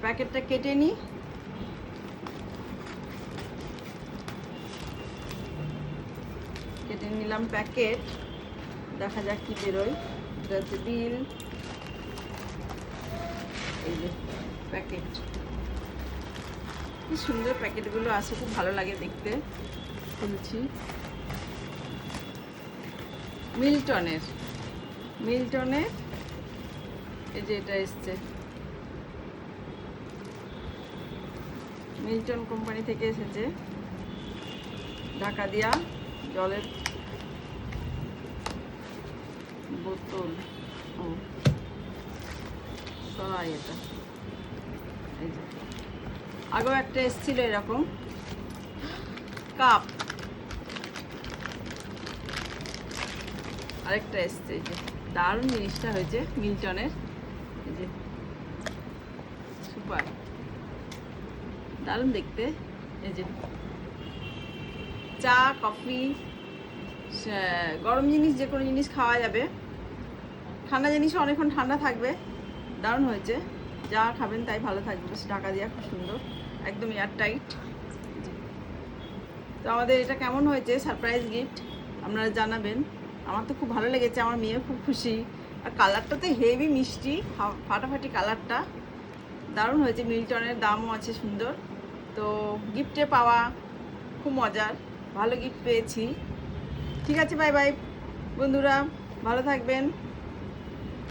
প্যাকেটটা কেটে নিই। কেটে নিলাম প্যাকেট, দেখা যাক কি বেরোয়। এটা হচ্ছে বিল, এই যে প্যাকেট। কি সুন্দর প্যাকেটগুলো আছে, খুব ভালো লাগে দেখতে। খুলছি, মিল্টনের এই যে এটা এসছে, মিল্টন কোম্পানি থেকে এসেছে। ঢাকা দিয়া জলের বোতল, ও সরাই এটা। এই যে আগেও একটা এসেছিল এরকম কাপ, আরেকটা এসছে। এই যে দারুণ জিনিসটা হয়েছে মিল্টনের, এই যে সুপার দারুণ দেখতে। এই যে চা কফি, গরম জিনিস যে কোনো জিনিস খাওয়া যাবে, ঠান্ডা জিনিসও অনেকক্ষণ ঠান্ডা থাকবে। দারুণ হয়েছে, যা খাবেন তাই ভালো থাকবে। বেশ ঢাকা দেওয়া, খুব সুন্দর, একদম এয়ার টাইট। তো আমাদের এটা কেমন হয়েছে সারপ্রাইজ গিফট আপনারা জানাবেন। আমার তো খুব ভালো লেগেছে, আমার মেয়েও খুব খুশি। আর কালারটা তো হেভি মিষ্টি, ফাটাফাটি কালারটা, দারুণ হয়েছে। মিল্টনের দামও আছে সুন্দর। তো গিফটে পাওয়া খুব মজার, ভালো গিফট পেয়েছি। ঠিক আছে, বাই বাই বন্ধুরা, ভালো থাকবেন।